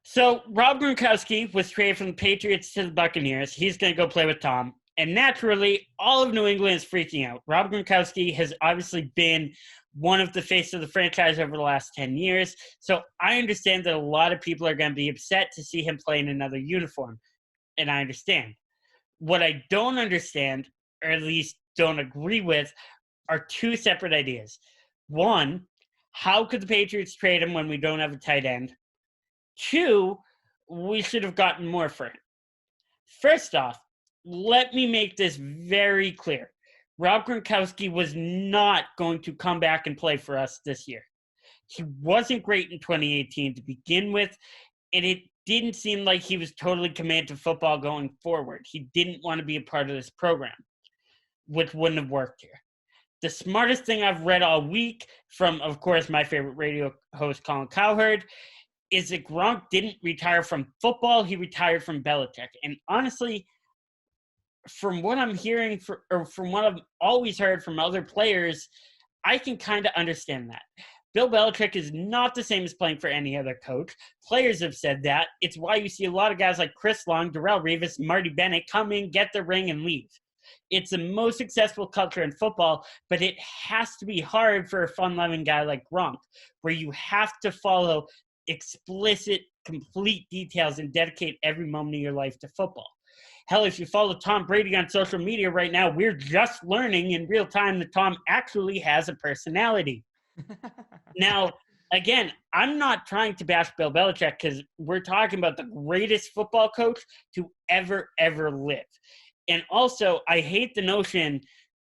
So Rob Gronkowski was traded from the Patriots to the Buccaneers. He's going to go play with Tom. And naturally, all of New England is freaking out. Rob Gronkowski has obviously been one of the face of the franchise over the last 10 years. So I understand that a lot of people are going to be upset to see him play in another uniform. And I understand. What I don't understand, or at least don't agree with, are two separate ideas. One, how could the Patriots trade him when we don't have a tight end? Two, we should have gotten more for him. First off, let me make this very clear. Rob Gronkowski was not going to come back and play for us this year. He wasn't great in 2018 to begin with, and it didn't seem like he was totally committed to football going forward. He didn't want to be a part of this program, which wouldn't have worked here. The smartest thing I've read all week from, of course, my favorite radio host, Colin Cowherd, is that Gronk didn't retire from football. He retired from Belichick. And honestly, from what I'm hearing, from what I've always heard from other players, I can kind of understand that. Bill Belichick is not the same as playing for any other coach. Players have said that. It's why you see a lot of guys like Chris Long, Darrelle Revis, Marty Bennett come in, get the ring, and leave. It's the most successful culture in football, but it has to be hard for a fun-loving guy like Gronk, where you have to follow explicit, complete details and dedicate every moment of your life to football. Hell, if you follow Tom Brady on social media right now, we're just learning in real time that Tom actually has a personality. Now, again, I'm not trying to bash Bill Belichick because we're talking about the greatest football coach to ever live. And also, I hate the notion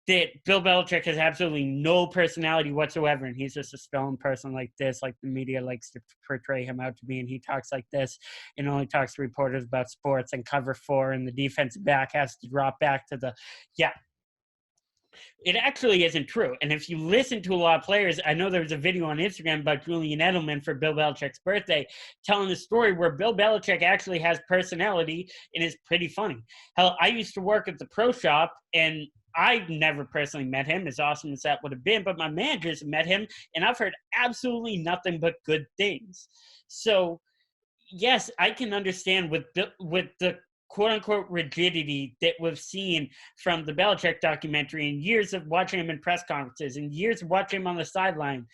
that Bill Belichick has absolutely no personality whatsoever, and he's just a stone person like this, like the media likes to portray him out to be, and he talks like this and only talks to reporters about sports and cover 4, and the defensive back has to drop back to the – yeah. It actually isn't true. And if you listen to a lot of players, I know there was a video on Instagram about Julian Edelman for Bill Belichick's birthday telling the story where Bill Belichick actually has personality and is pretty funny. Hell, I used to work at the pro shop, and I never personally met him, as awesome as that would have been, but my managers have met him, and I've heard absolutely nothing but good things. So, yes, I can understand with the quote-unquote rigidity that we've seen from the Belichick documentary and years of watching him in press conferences and years of watching him on the sideline.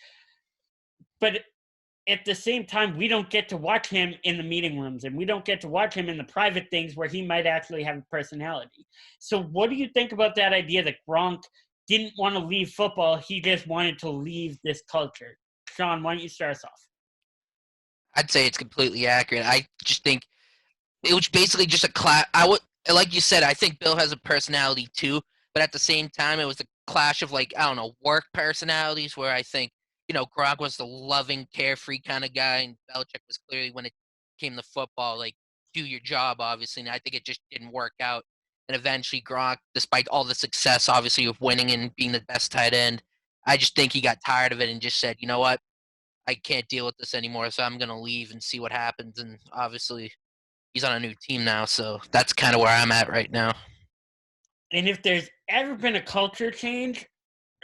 But at the same time, we don't get to watch him in the meeting rooms, and we don't get to watch him in the private things where he might actually have a personality. So what do you think about that idea that Gronk didn't want to leave football, he just wanted to leave this culture? Sean, why don't you start us off? I'd say it's completely accurate. I just think it was basically just a clash. Like you said, I think Bill has a personality too, but at the same time, it was a clash of work personalities where I think, Gronk was the loving, carefree kind of guy, and Belichick was clearly, when it came to football, like, do your job, obviously, and I think it just didn't work out. And eventually Gronk, despite all the success, obviously, of winning and being the best tight end, I just think he got tired of it and just said, you know what, I can't deal with this anymore, so I'm going to leave and see what happens. And obviously he's on a new team now, so that's kind of where I'm at right now. And if there's ever been a culture change,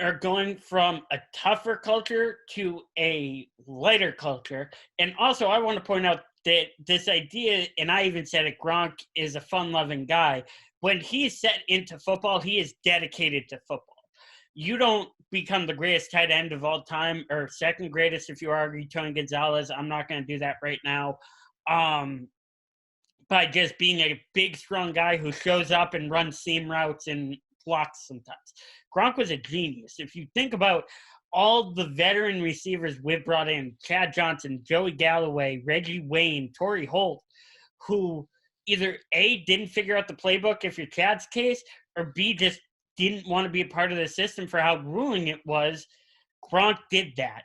or going from a tougher culture to a lighter culture, and also I want to point out that this idea, and I even said it, Gronk is a fun-loving guy. When he's set into football, he is dedicated to football. You don't become the greatest tight end of all time, or second greatest if you argue Tony Gonzalez. I'm not going to do that right now. By just being a big, strong guy who shows up and runs seam routes and blocks sometimes. Gronk was a genius. If you think about all the veteran receivers we've brought in, Chad Johnson, Joey Galloway, Reggie Wayne, Torrey Holt, who either A, didn't figure out the playbook if you're Chad's case, or B, just didn't want to be a part of the system for how grueling it was, Gronk did that.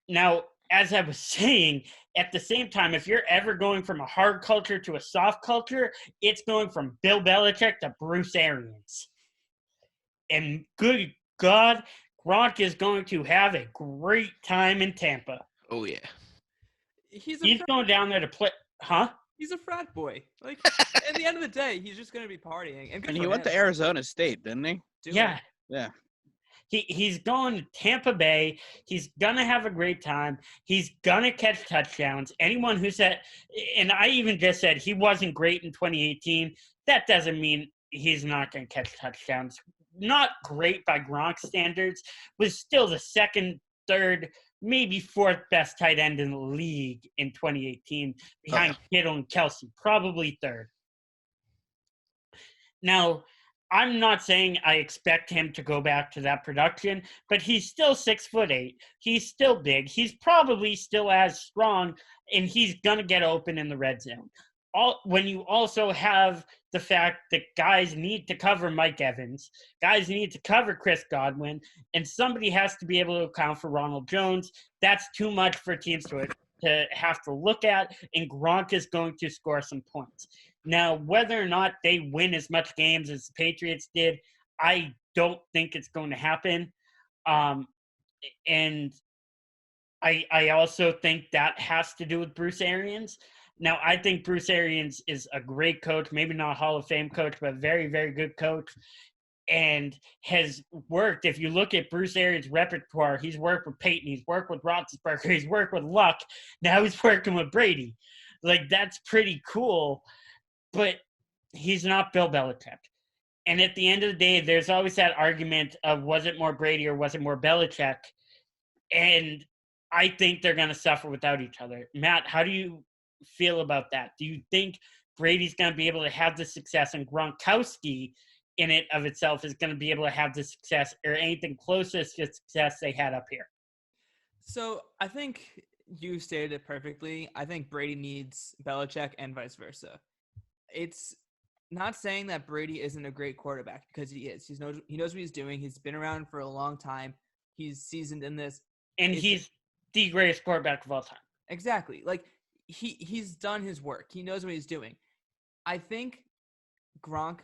Now, as I was saying, at the same time, if you're ever going from a hard culture to a soft culture, it's going from Bill Belichick to Bruce Arians. And good God, Gronk is going to have a great time in Tampa. Oh, yeah. He's going down there to play. Huh? He's a frat boy. Like, at the end of the day, he's just going to be partying. And he went to Arizona State, didn't he? Yeah. Yeah. He's going to Tampa Bay. He's going to have a great time. He's going to catch touchdowns. Anyone who said, and I even just said he wasn't great in 2018, that doesn't mean he's not going to catch touchdowns. Not great by Gronk standards, was still the second, third, maybe fourth best tight end in the league in 2018 behind Kittle and Kelsey, probably third. Now, I'm not saying I expect him to go back to that production, but he's still 6'8". He's still big. He's probably still as strong, and he's going to get open in the red zone. When you also have the fact that guys need to cover Mike Evans, guys need to cover Chris Godwin, and somebody has to be able to account for Ronald Jones, that's too much for teams to have to look at, and Gronk is going to score some points. Now, whether or not they win as much games as the Patriots did, I don't think it's going to happen. And I also think that has to do with Bruce Arians. Now, I think Bruce Arians is a great coach, maybe not a Hall of Fame coach, but a very, very good coach, and has worked. If you look at Bruce Arians' repertoire, he's worked with Peyton, he's worked with Roethlisberger, he's worked with Luck, now he's working with Brady. Like, that's pretty cool, but he's not Bill Belichick. And at the end of the day, there's always that argument of was it more Brady or was it more Belichick? And I think they're going to suffer without each other. Matt, how do you feel about that? Do you think Brady's going to be able to have the success and Gronkowski in it of itself is going to be able to have the success or anything closest to success they had up here? So I think you stated it perfectly. I think Brady needs Belichick and vice versa. It's not saying that Brady isn't a great quarterback, because he is. He knows what he's doing. He's been around for a long time. He's seasoned in this. And he's the greatest quarterback of all time. Exactly. Like, he's done his work. He knows what he's doing. I think Gronk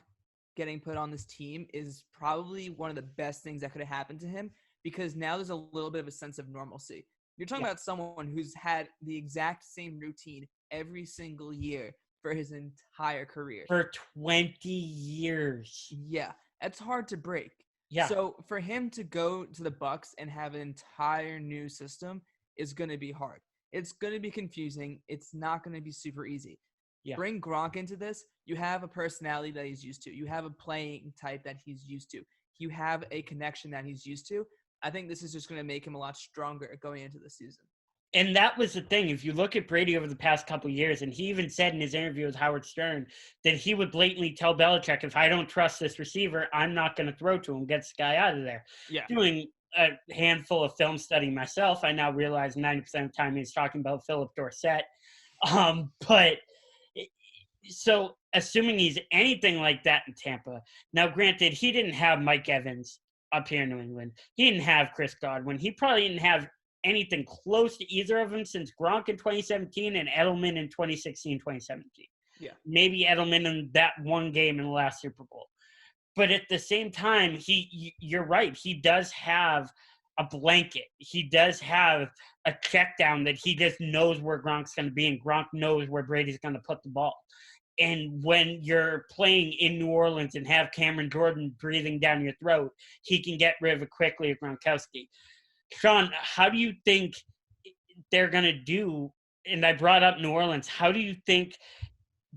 getting put on this team is probably one of the best things that could have happened to him, because now there's a little bit of a sense of normalcy. You're talking about someone who's had the exact same routine every single year for his entire career. For 20 years. Yeah, that's hard to break. Yeah. So for him to go to the Bucs and have an entire new system is going to be hard. It's going to be confusing. It's not going to be super easy. Yeah. Bring Gronk into this. You have a personality that he's used to. You have a playing type that he's used to. You have a connection that he's used to. I think this is just going to make him a lot stronger going into the season. And that was the thing. If you look at Brady over the past couple of years, and he even said in his interview with Howard Stern that he would blatantly tell Belichick, if I don't trust this receiver, I'm not going to throw to him, get this guy out of there. Yeah. Doing a handful of film study myself, I now realize 90% of the time he's talking about Philip Dorsett. But so assuming he's anything like that in Tampa, now granted, he didn't have Mike Evans up here in New England. He didn't have Chris Godwin. He probably didn't have anything close to either of them since Gronk in 2017 and Edelman in 2016, 2017. Yeah. Maybe Edelman in that one game in the last Super Bowl. But at the same time, you're right. He does have a blanket. He does have a check down that he just knows where Gronk's going to be, and Gronk knows where Brady's going to put the ball. And when you're playing in New Orleans and have Cameron Jordan breathing down your throat, he can get rid of it quickly with Gronkowski. Sean, how do you think they're going to do, and I brought up New Orleans, how do you think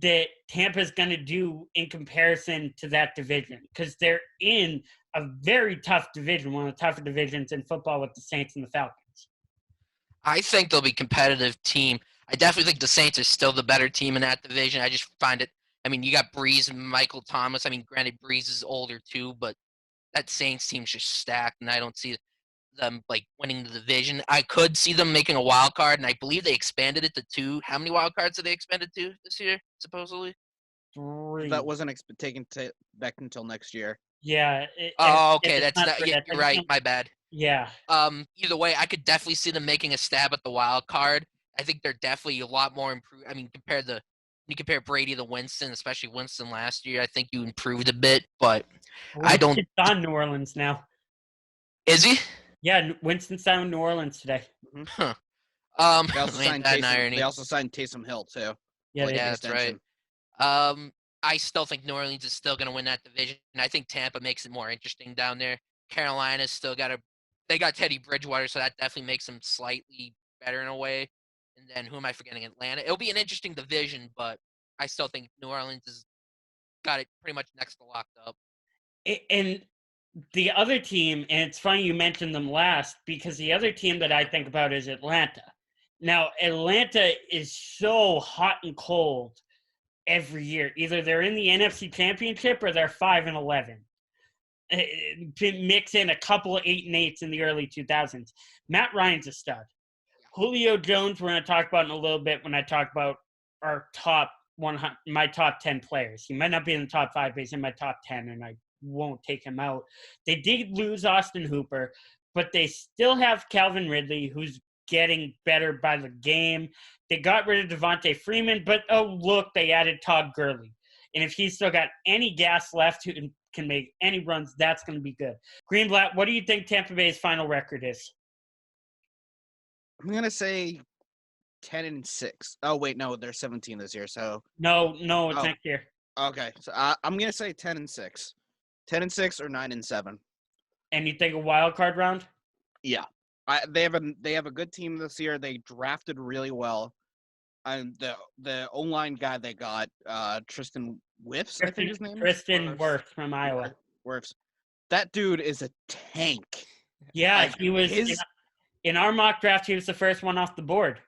that Tampa's going to do in comparison to that division? Because they're in a very tough division, one of the tougher divisions in football with the Saints and the Falcons. I think they'll be a competitive team. I definitely think the Saints are still the better team in that division. I just find it, I mean, you got Breeze and Michael Thomas. I mean, granted, Breeze is older too, but that Saints team's just stacked, and I don't see them like winning the division. I could see them making a wild card, and I believe they expanded it to 2. How many wild cards did they expand it to this year, supposedly? 3. That wasn't taken back until next year. Yeah. Okay, that's not. You're right. My bad. Yeah. Either way, I could definitely see them making a stab at the wild card. I think they're definitely a lot more improved. I mean, when you compare Brady to Winston, especially Winston last year, I think you improved a bit, but I don't. Winston's on New Orleans now. Is he? Yeah, Winston's down in New Orleans today. Huh. They also signed Taysom Hill too. Yeah, that's right. I still think New Orleans is still going to win that division. I think Tampa makes it more interesting down there Carolina's still they got Teddy Bridgewater, so that definitely makes them slightly better in a way. And then who am I forgetting? Atlanta. It'll be an interesting division, but I still think New Orleans has got it pretty much next to locked up. And the other team, and it's funny you mentioned them last, because the other team that I think about is Atlanta. Now, Atlanta is so hot and cold every year. Either they're in the NFC Championship or they're 5-11. Mix in a couple of 8-8s in the early 2000s. Matt Ryan's a stud. Julio Jones, we're going to talk about in a little bit when I talk about our my top 10 players. He might not be in the top 5, but he's in my top 10, and I won't take him out. They did lose Austin Hooper, but they still have Calvin Ridley, who's getting better by the game. They got rid of Devontae Freeman, but look, they added Todd Gurley. And if he's still got any gas left who can make any runs, that's going to be good. Greenblatt, what do you think Tampa Bay's final record is? I'm going to say 10-6. Oh, wait, no, they're 17 this year, so. No, it's next year. Okay, so I'm going to say 10-6. 10-6 or 9-7. And you think a wild card round? Yeah. They have a good team this year. They drafted really well. And the O-line guy they got, Tristan Wirfs, I think his name is. Tristan Wirfs from Iowa. Wirfs. That dude is a tank. Yeah, he was in our mock draft. He was the first one off the board.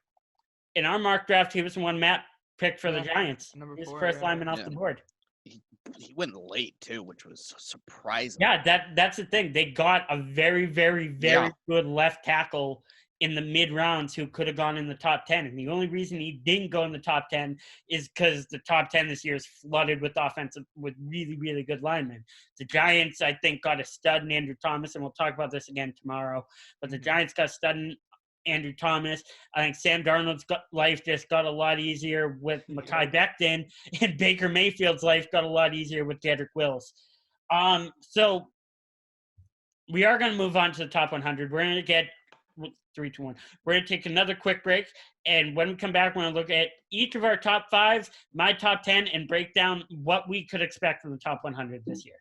In our mock draft, he was the one Matt picked for the Giants. He was the first lineman off the board. He went late too, which was surprising. Yeah, that's the thing. They got a very, very, very good left tackle in the mid rounds who could have gone in the top 10. And the only reason he didn't go in the top 10 is because the top 10 this year is flooded with really, really good linemen. The Giants, I think, got a stud in Andrew Thomas, and we'll talk about this again tomorrow. But the Giants got a stud in Andrew Thomas. I think Sam Darnold's life just got a lot easier with Mekhi Becton, and Baker Mayfield's life got a lot easier with Jedrick Wills. So we are going to move on to the top 100. We're going to get 3, 2, 1. We're going to take another quick break, and when we come back, we're going to look at each of our top 5s, my top 10, and break down what we could expect from the top 100 this year.